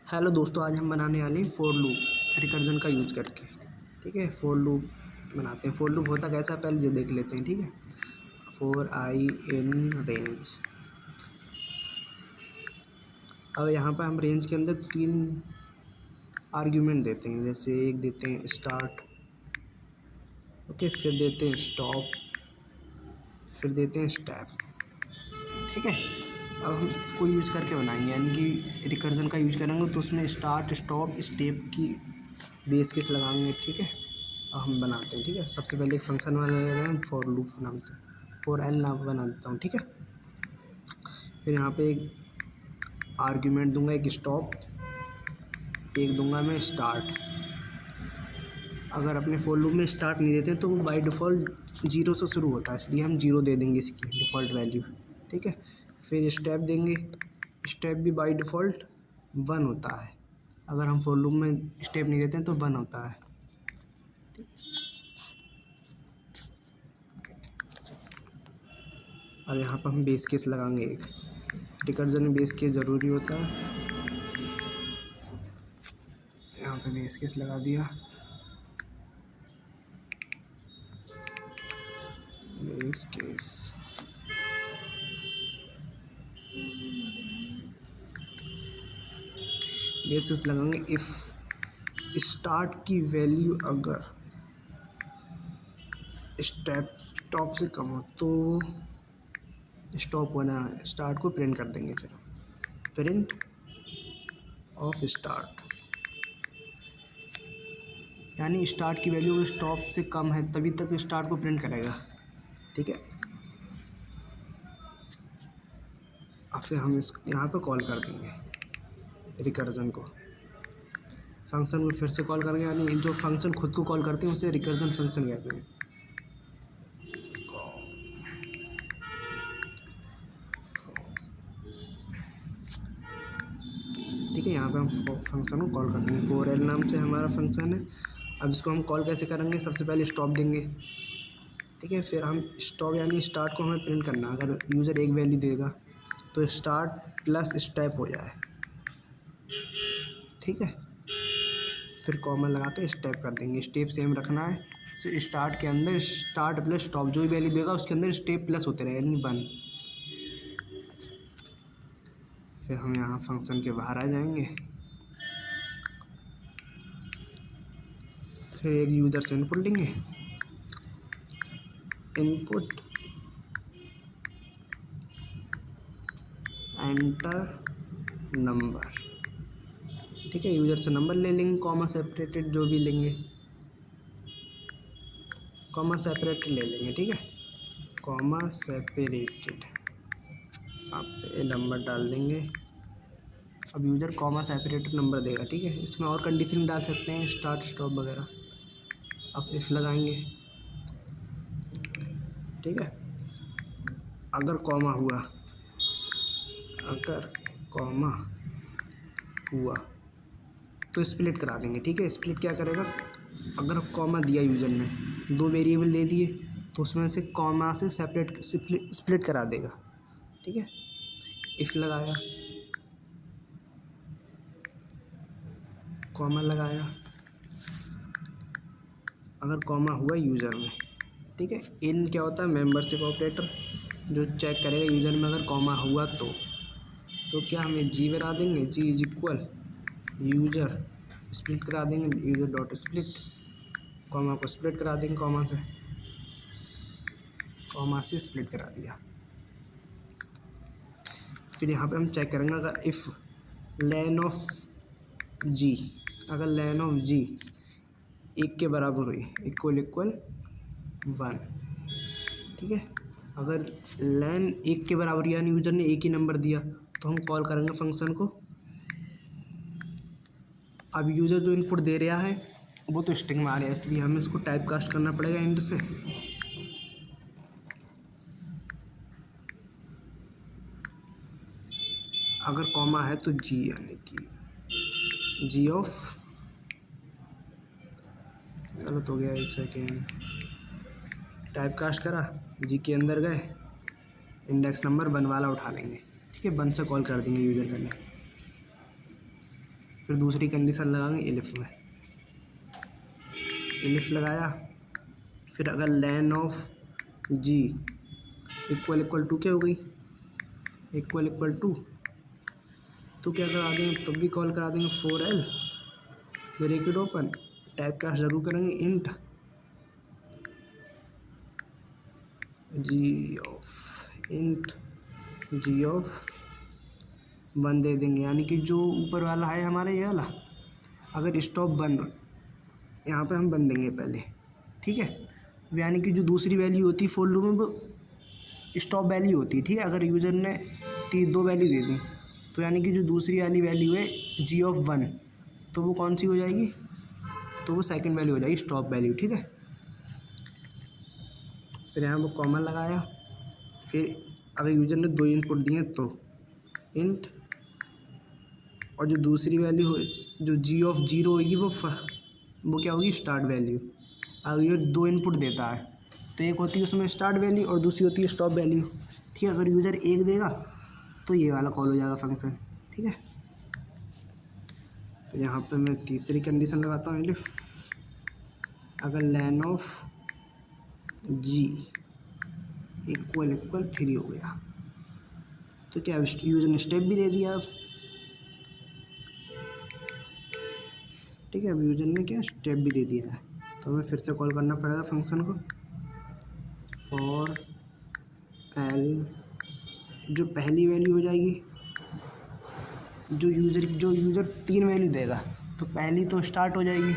Hello दोस्तों, आज हम बनाने वाले हैं फॉर लूप रिकर्जन का यूज करके। ठीक है, फॉर लूप बनाते हैं। फॉर लूप होता कैसा है पहले ये देख लेते हैं। ठीक है, फॉर आई इन रेंज। अब यहाँ पर हम रेंज के अंदर 3 आर्ग्यूमेंट देते हैं। जैसे एक देते हैं स्टार्ट, ओके, फिर देते हैं स्टॉप, फिर देते हैं स्टेप। ठीक है, अब हम इसको यूज करके बनाएंगे, यानी कि रिकर्जन का यूज करेंगे तो उसमें स्टार्ट स्टॉप स्टेप की बेस केस लगाएंगे। ठीक है, अब हम बनाते हैं। ठीक है, सबसे पहले एक फंक्शन बना रहे हैं फॉर लूप नाम से, फॉर एल नाम बना देता हूँ। ठीक है, फिर यहाँ पे एक आर्ग्यूमेंट दूंगा, एक स्टॉप, एक दूंगा मैं स्टार्ट। अगर अपने फॉर लूप में स्टार्ट नहीं देते तो वो बाय डिफ़ॉल्ट 0 से शुरू होता है, इसलिए हम 0 दे देंगे इसकी डिफ़ॉल्ट वैल्यू। ठीक है, फिर स्टेप देंगे, स्टेप भी बाय डिफ़ॉल्ट 1 होता है। अगर हम फॉर लूप में स्टेप नहीं देते हैं तो 1 होता है। और यहाँ पर हम बेस केस लगाएंगे एक। रिकर्जन में बेस केस ज़रूरी होता है। यहाँ पे बेस केस लगा दिया, बेस केस। बेस केस लगाएंगे इफ़ स्टार्ट की वैल्यू अगर स्टेप स्टॉप से कम हो तो स्टॉप होना स्टार्ट को प्रिंट कर देंगे। फिर प्रिंट ऑफ स्टार्ट, यानी स्टार्ट की वैल्यू स्टॉप से कम है तभी तक स्टार्ट को प्रिंट करेगा। ठीक है, अब फिर हम इस यहाँ पे कॉल कर देंगे रिकर्जन को। फंक्शन को फिर से कॉल करेंगे, यानी जो फंक्शन खुद को कॉल करते हैं उसे रिकर्जन फंक्शन कहते हैं। ठीक है, यहाँ पे हम फंक्शन को कॉल कर देंगे। फॉर एल नाम से हमारा फंक्शन है। अब इसको हम कॉल कैसे करेंगे, सबसे पहले स्टॉप देंगे। ठीक है, फिर हम स्टॉप यानी स्टार्ट को हमें प्रिंट करना। अगर यूज़र एक वैल्यू देगा तो स्टार्ट प्लस स्टेप हो जाए। ठीक है, फिर कॉमा लगा के स्टेप कर देंगे। स्टेप सेम रखना है, तो स्टार्ट के अंदर स्टार्ट प्लस स्टॉप जो भी वैल्यू देगा उसके अंदर स्टेप प्लस होते रहे, यानी 1। फिर हम यहाँ फंक्शन के बाहर आ जाएंगे, फिर एक यूज़र से इनपुट लेंगे। Input enter number. ठीक है, यूज़र से नंबर ले लेंगे, कॉमा सेपरेटेड जो भी लेंगे, कॉमा सेपरेटेड ले लेंगे। ठीक है, कॉमा सेपरेटेड आप नंबर डाल देंगे। अब यूज़र कॉमा सेपरेटेड नंबर देगा। ठीक है, इसमें और कंडीशन डाल सकते हैं, स्टार्ट स्टॉप वगैरह। अब इफ़ लगाएंगे। ठीक है, अगर कॉमा हुआ, अगर कॉमा हुआ तो स्प्लिट करा देंगे। ठीक है, स्प्लिट क्या करेगा, अगर कॉमा दिया यूज़र ने, 2 वेरिएबल दे दिए तो उसमें से कॉमा से सेपरेट स्प्लिट करा देगा। ठीक है, इफ़ लगाया, कॉमा लगाया, अगर कॉमा हुआ यूज़र में। ठीक है, इन क्या होता है, मेंबरशिप ऑपरेटर जो चेक करेगा यूज़र में अगर कॉमा हुआ तो क्या हमें जी बना देंगे, जी इज इक्वल यूज़र स्प्लिट करा देंगे, यूज़र डॉट स्प्लिट, कॉमा को स्प्लिट करा देंगे, कॉमा से स्प्लिट करा दिया। फिर यहाँ पे हम चेक करेंगे अगर इफ़ लेन ऑफ जी, अगर लेन ऑफ जी 1 के बराबर हुई, इक्वल 1। ठीक है, अगर लेन 1 के बराबर यानी यूज़र ने एक ही नंबर दिया तो हम कॉल करेंगे फंक्शन को। अब यूज़र जो इनपुट दे रहा है वो तो स्ट्रिंग में आ रहा है, इसलिए हमें इसको टाइप कास्ट करना पड़ेगा एंड से। अगर कॉमा है तो जी, यानी कि जी ऑफ, गलत हो गया, 1 सेकेंड, टाइप कास्ट करा, जी के अंदर गए, इंडेक्स नंबर 1 वाला उठा लेंगे। ठीक है, 1 से कॉल कर देंगे यूज़र करने। फिर दूसरी कंडीशन लगाएंगे इलिफ में, इलिफ लगाया। फिर अगर लैन ऑफ जी इक्वल टू क्या हो गई, इक्वल टू, तो क्या करा देंगे, तब भी कॉल करा देंगे 4L bracket open, type cast जरूर करेंगे इंट जी ऑफ 1 दे देंगे। यानी कि जो ऊपर वाला है हमारा ये वाला, अगर स्टॉप 1 यहाँ पे हम 1 देंगे पहले, ठीक है। यानी कि जो दूसरी वैल्यू होती है फॉर लूप में वो स्टॉप वैल्यू होती है, ठीक है। अगर यूज़र ने 2 वैल्यू दे दी तो यानी कि जो दूसरी वाली वैल्यू है जी ऑफ 1, तो वो कौन सी हो जाएगी, तो वो सेकंड वैल्यू हो जाएगी स्टॉप वैल्यू, ठीक है। फिर यहाँ वो कॉमा लगाया। फिर अगर यूज़र ने 2 इनपुट दिए तो इंट, और जो दूसरी वैल्यू हो जो जी ऑफ 0 होगी वो क्या होगी, स्टार्ट वैल्यू। अगर ये 2 इनपुट देता है तो एक होती है उसमें स्टार्ट वैल्यू और दूसरी होती है स्टॉप वैल्यू, ठीक है। अगर यूज़र 1 देगा तो ये वाला कॉल हो जाएगा फंक्शन, ठीक है। फिर यहाँ पे मैं तीसरी कंडीशन लगाता हूँ इलिफ, अगर लैन ऑफ जी इक्वल 3 हो गया तो क्या यूज़र ने स्टेप भी दे दिया अब, ठीक है। अब यूज़र ने क्या स्टेप भी दे दिया है, तो हमें फिर से कॉल करना पड़ेगा फंक्शन को फॉर एल, जो पहली वैल्यू हो जाएगी, जो यूज़र 3 वैल्यू देगा तो पहली तो स्टार्ट हो जाएगी,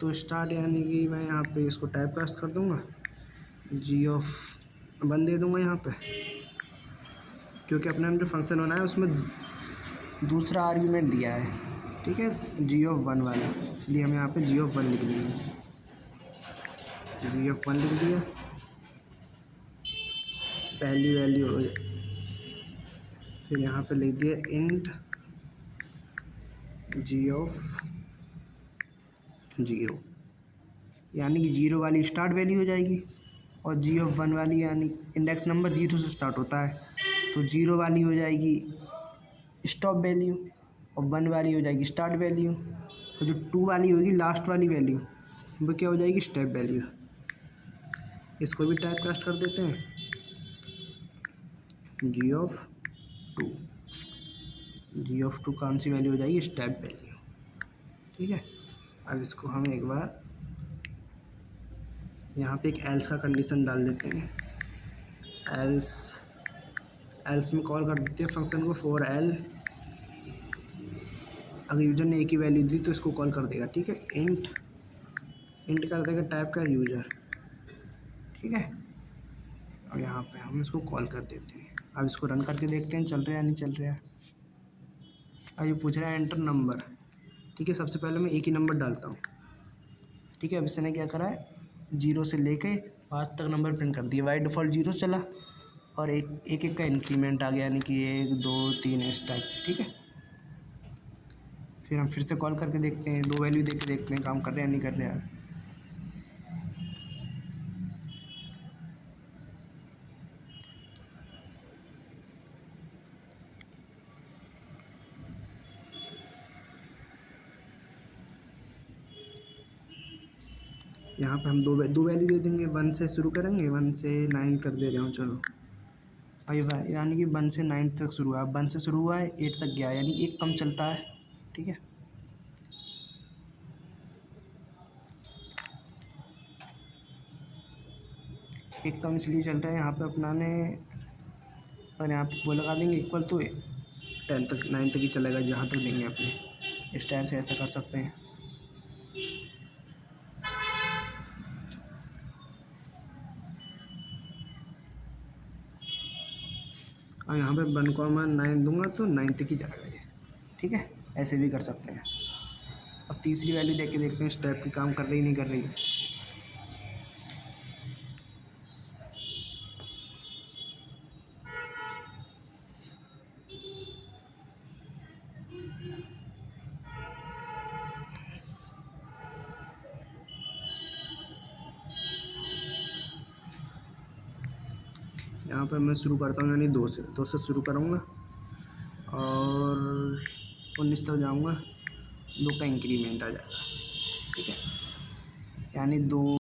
तो स्टार्ट यानी कि मैं यहाँ पे इसको टाइप कास्ट कर दूँगा जी ऑफ 1 दे दूँगा यहाँ पे, क्योंकि अपने जो फंक्शन बनाया है उसमें दूसरा आर्ग्यूमेंट दिया है, ठीक है, जी ऑफ 1 वाला, इसलिए हम यहाँ पे जी ऑफ 1 लिख देंगे, जी ऑफ 1 लिख दिया। पहली वैल्यू हो, फिर यहाँ पे लिख दिया इंट जी ऑफ 0, यानी कि 0 वाली स्टार्ट वैल्यू हो जाएगी और जी ऑफ 1 वाली यानी इंडेक्स नंबर 0 से स्टार्ट होता है तो 0 वाली हो जाएगी स्टॉप वैल्यू और 1 वाली हो जाएगी स्टार्ट वैल्यू, और जो 2 वाली होगी लास्ट वाली वैल्यू वो क्या हो जाएगी, स्टेप वैल्यू। इसको भी टाइप कास्ट कर देते हैं जी ऑफ 2, जी ऑफ 2 कौन सी वैल्यू हो जाएगी, स्टेप वैल्यू, ठीक है। अब इसको हम एक बार यहाँ पे एक एल्स का कंडीशन डाल देते हैं, एल्स में कॉल कर देते हैं फंक्शन को फॉर एल, अगर यूज़र ने एक ही वैल्यू दी तो इसको कॉल कर देगा, ठीक है। इंट कर देगा टाइप का यूज़र, ठीक है। और यहाँ पे हम इसको कॉल कर देते हैं। अब इसको रन करके देखते हैं चल रहा है या नहीं चल रहा है। अब ये पूछ रहा है एंटर नंबर, ठीक है। सबसे पहले मैं एक ही नंबर डालता हूँ, ठीक है। अब इसने क्या करा है 0 से लेके 5 तक नंबर प्रिंट कर दिया, बाय डिफ़ॉल्ट 0 चला और एक का इंक्रीमेंट आ गया, यानी कि 1 2 3 इस टाइप से, ठीक है। फिर हम फिर से कॉल करके देखते हैं, 2 वैल्यू दे के देखते हैं काम कर रहे हैं या नहीं कर रहे हैं। यहाँ पे हम दो वैल्यू दे देंगे, 1 से शुरू करेंगे, 1 से 9 कर दे रहे हूँ, चलो भाई, यानी कि 1 से 9 तक शुरू हुआ, 1 से शुरू हुआ है 8 तक गया, यानी एक कम चलता है, ठीक है। एक कम इसलिए चल रहा है यहाँ पे अपना ने, और यहाँ पे वो लगा देंगे इक्वल तो 10 तक 9 तक ही चलेगा जहाँ तक देंगे अपने, इस टाइम से ऐसा कर सकते हैं। और यहाँ पे 1,9 दूंगा तो 9 तक ही जाएगा ये, ठीक है। ऐसे भी कर सकते हैं। अब तीसरी वैल्यू देख के देखते हैं स्टेप की काम कर रही नहीं कर रही है। यहाँ पर मैं शुरू करता हूँ, यानी 2 से शुरू करूँगा और 19 तक जाऊँगा। 2 का इंक्रीमेंट आ जाएगा। ठीक है, यानी 2